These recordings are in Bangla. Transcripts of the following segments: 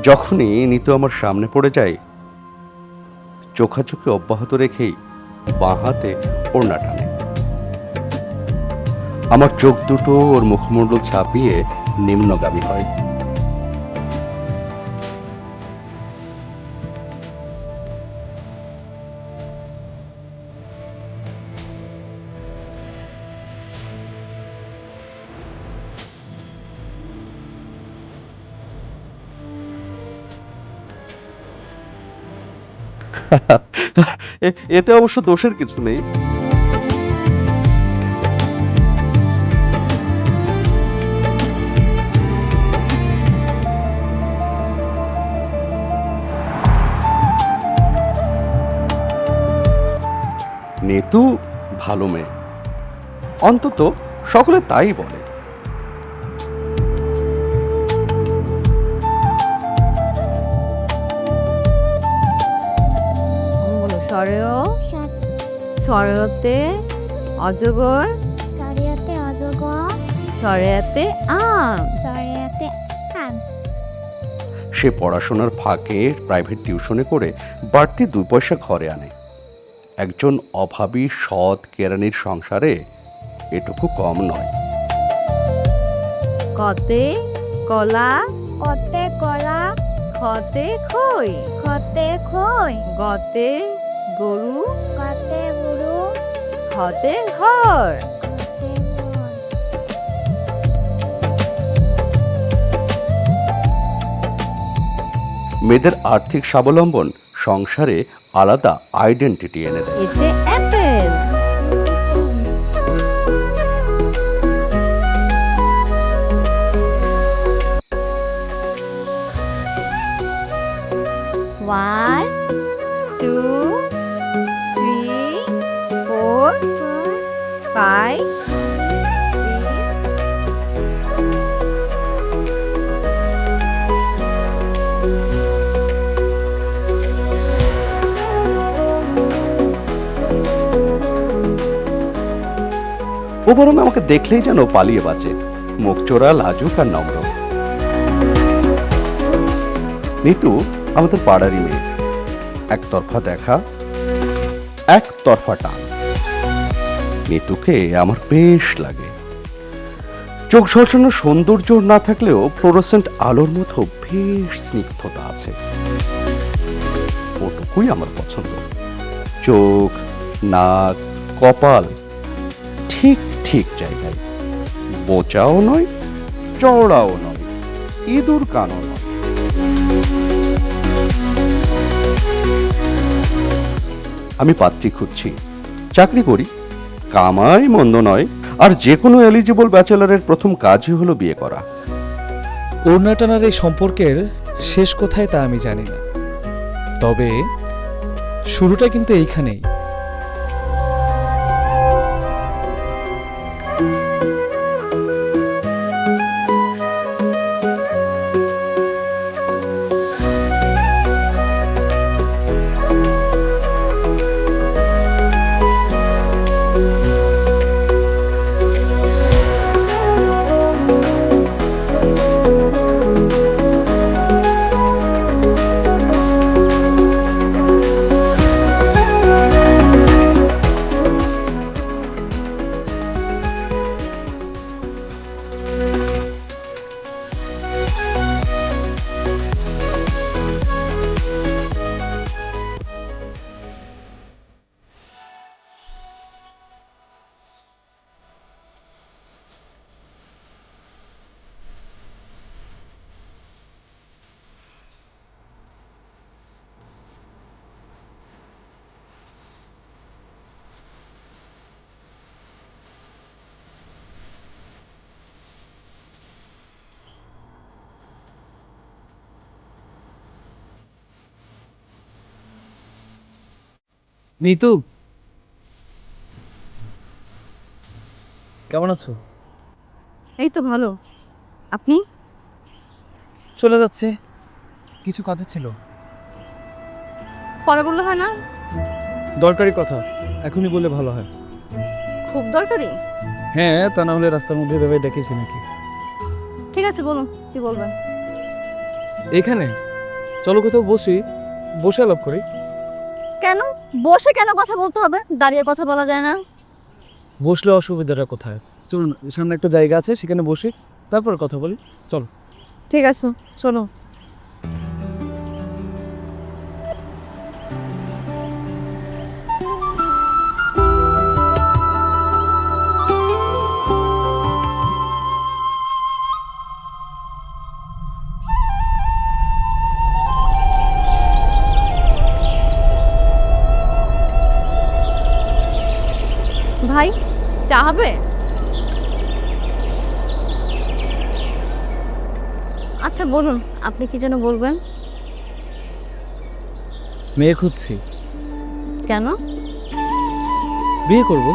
যখনই নিতু আমার সামনে পড়ে যায়, চোখাচোখি অব্যাহত রেখেই বাঁ হাতে ওড়না টানে। আমার চোখ দুটো ওর মুখমণ্ডল ছাপিয়ে নিম্নগামী হয়। এতে অবশ্য দোষের কিছু নেই। নেতু ভালো মেয়ে, অন্তত সকলে তাই বলে। সরেও সাত সরেওতে অজগর সরিয়াতে অজগর সরেয়াতে আম সরিয়াতে আম। সে পড়াশোনার ফাঁকে প্রাইভেট টিউশনে করে বাড়তি 2 পয়সা ঘরে আনে। একজন অভাবী সৎ কেরানির সংসারে এটুকু কম নয়। কতে কলা কতে কলা খতে খই খতে খই গতে গরু কতে গরু হতে ঘর। কতে ঘর। মেয়েদের আর্থিক স্বাবলম্বন সংসারে আলাদা আইডেন্টিটি এনে দেয়। এতে apple one two three four five ও বরং আমাকে দেখলেই যেন পালিয়ে বাঁচে, মুখ চোরা, লাজুক আর নম্র। নিতু আমাদের পাড়ারই মেয়ে, একতরফা দেখা, একতরফা টান। নিতুকে আমার বেশ লাগে। চোখ ঝলসানোর সৌন্দর্য না থাকলেও ফ্লোরোসেন্ট আলোর মতো বেশ স্নিগ্ধতা আছে। ওটুকুই আমার পছন্দ। চোখ, নাক, কপাল ঠিক ঠিক জায়গায়, বোচাও নয়, চওড়াও নয়, ইঁদুর কানও নয়। আমি পাত্রী খুঁজছি, চাকরি করি, কামাই মন্দ নয়, আর যে কোনো এলিজিবল ব্যাচেলরের প্রথম কাজই হলো বিয়ে করা। ওড়না টানার এই সম্পর্কের শেষ কোথায় তা আমি জানি না, তবে শুরুটা কিন্তু এইখানেই। নিতু, কেমন আছো? এই তো ভালো। আপনি? চলে যাচ্ছে, কিছু কথা ছিল। পরে বললে হয় না? দরকারি কথা, এখনই বললে ভালো হয়। খুব দরকারি? হ্যাঁ, তা না হলে রাস্তার মধ্যে ভেবে ডেকেছি নাকি? ঠিক আছে, বলুন কি বলবেন। এখানে চলো কোথাও বসি, বসে আলাপ করি। কেন বসে কেন কথা বলতে হবে? দাঁড়িয়ে কথা বলা যায় না? বসলে অসুবিধাটা কোথায়? চলুন সামনে একটা জায়গা আছে, সেখানে বসি, তারপর কথা বলি। চলো। ঠিক আছে, চলো। ভাই, চা হবে? আচ্ছা বলুন, আপনি কি যেন বলবেন? মেয়ে খুঁজছি, কেন? বিয়ে করব।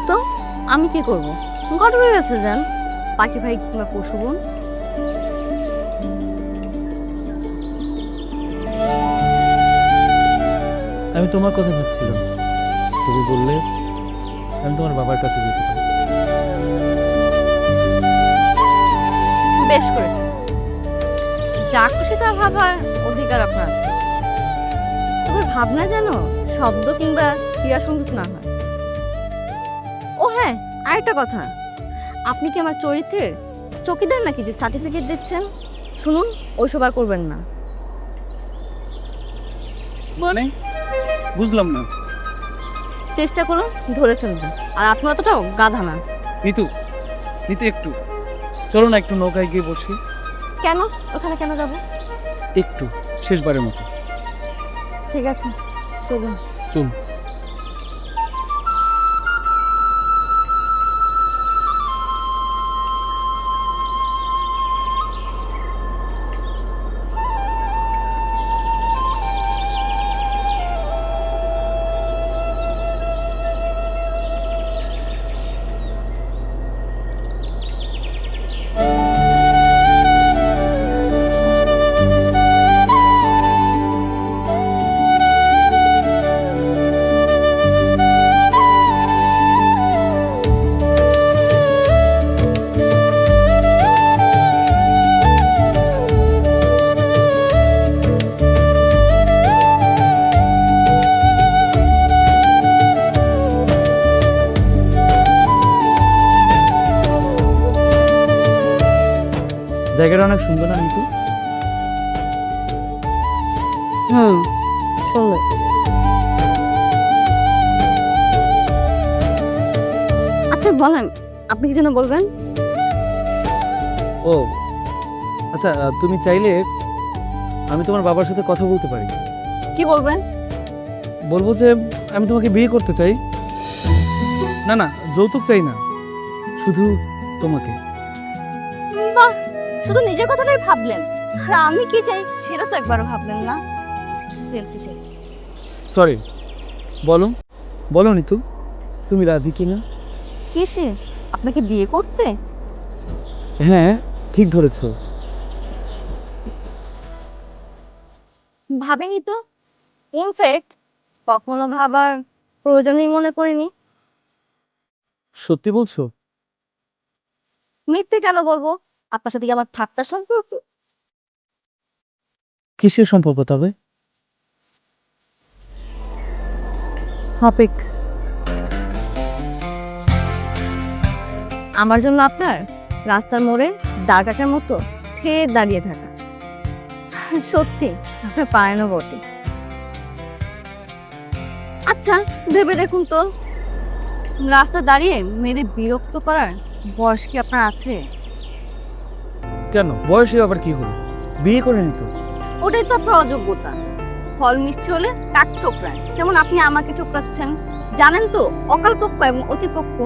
তো আমি কি করব? ঘটনা আছে যান, পাখি ভাই কিংবা পশু বোন। আমি তোমার কথা ভাবছিলাম, তুমি বললে আমি তোমার বাবার কাছে যেতে পারি। বেশ করেছে, যা খুশি তা ভাবার অধিকার আপনার আছে। তবে ভাবনা যেন শব্দ কিংবা ক্রিয়া সংযুক্ত না হয়। ও হ্যাঁ, আরেকটা কথা, আপনি কি আমার চরিত্রের চকিদার নাকি যে সার্টিফিকেট দিচ্ছেন? শুনুন, ওইসব আর করবেন না। মানে বুঝলাম না। চেষ্টা করুন ধরে ফেলবেন, আর আপনি অতটাও গাধা না। নিতু, নিতু একটু চলো না, একটু নৌকায় গিয়ে বসি। কেন? ওখানে কেন যাব? একটু, শেষবারের মতো। ঠিক আছে, চলুন। চল। জায়গাটা অনেক সুন্দর না নিতু? সুন্দর। আচ্ছা বলেন, আপনি কি যেন বলবেন? ও আচ্ছা, তুমি চাইলে আমি তোমার বাবার সাথে কথা বলতে পারি। কি বলবেন? বলবো যে আমি তোমাকে বিয়ে করতে চাই। না না, যৌতুক চাই না, শুধু তোমাকে। বাহ, শুধু নিজের কথাটাই ভাবলেন, আর আমি কি চাই সেটা তো একবারও ভাবলেন না। সেলফিশ। সরি, বলো বলো নিতু, তুমি রাজি কিনা? কিসে? আপনাকে বিয়ে করতে? হ্যাঁ, ঠিক ধরেছো। ভাবিনি তো, ইনফ্যাক্ট কখনো ভাবার প্রয়োজনই মনে করিনি। সত্যি বলছো? মিথ্যে কেন বলবো? আপনার সাথে কি আমার ঠাট্টা সম্পর্ক? কিসের সম্পর্ক তবে? হপিক। আমার জন্য আপনার রাস্তার মোড়ে দাঁড় কাটার মতো ঠের দাঁড়িয়ে থাকা সত্যি আপনার পারেনও বটে। আচ্ছা ভেবে দেখুন তো, রাস্তা দাঁড়িয়ে মেয়েদের বিরক্ত করার বয়স কি আপনার আছে? কেন, বয়সে আবার কি হলো? বিয়ে করে নিত। ওটাই তো আপনার অযোগ্যতা। ফল মিষ্টি হলে কাক ঠোকরায়, যেমন আপনি আমাকে ঠোকরাচ্ছেন। জানেন তো, অকালপক্ষ এবং অতিপক্ষ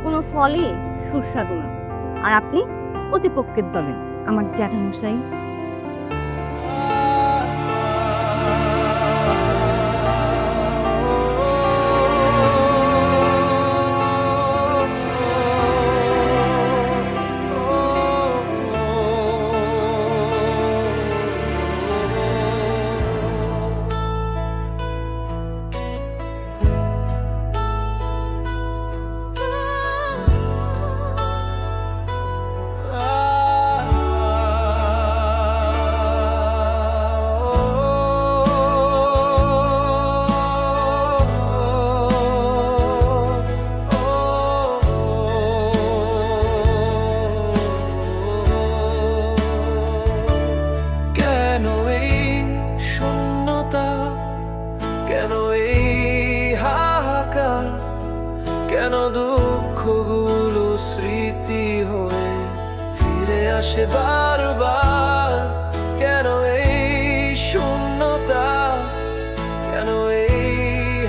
কোনো ফলই সুস্বাদু না। আর আপনি অতিপক্ষের দলে, আমার জ্যাঠামশাই। আসে বারবার? কেন এই শূন্যতা, কেন এই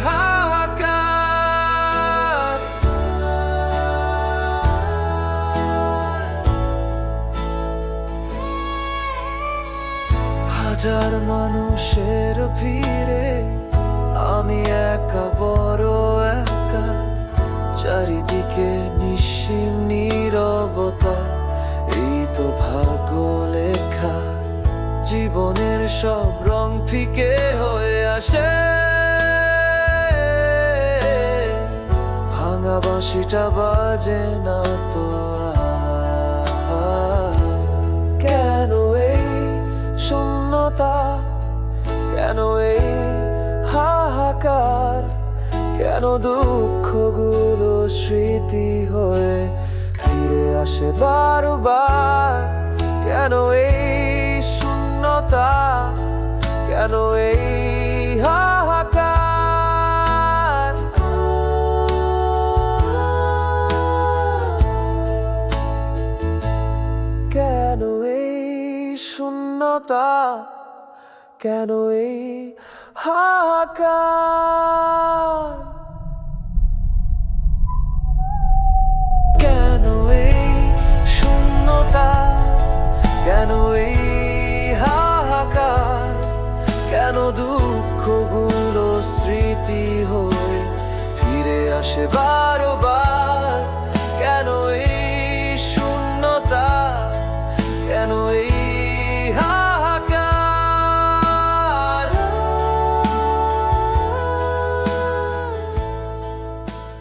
হাহাকার? হাজার মানুষের ভিড়ে আমি একা, বড় একা। চারিদিকে নিঃসীম নীরবতা, এই তো ভাগ্য লেখা। জীবনের সব রং ফিকে হয়ে আসে, ভাঙা বাঁশিটা বাজে না তো আর। কেন এই শূন্যতা, কেন এই হাহাকার? কেন দুঃখগুলো স্মৃতি হয়ে ফিরে আসে বারবার? কেন এই শূন্যতা, কেন এই হাহাকার? কেন এই শূন্যতা, কেন এই হাহাকার? কেন এই শূন্যতা, কেন এই হাহাকার? কেন দুঃখগুলো স্মৃতি হয়ে ফিরে আসে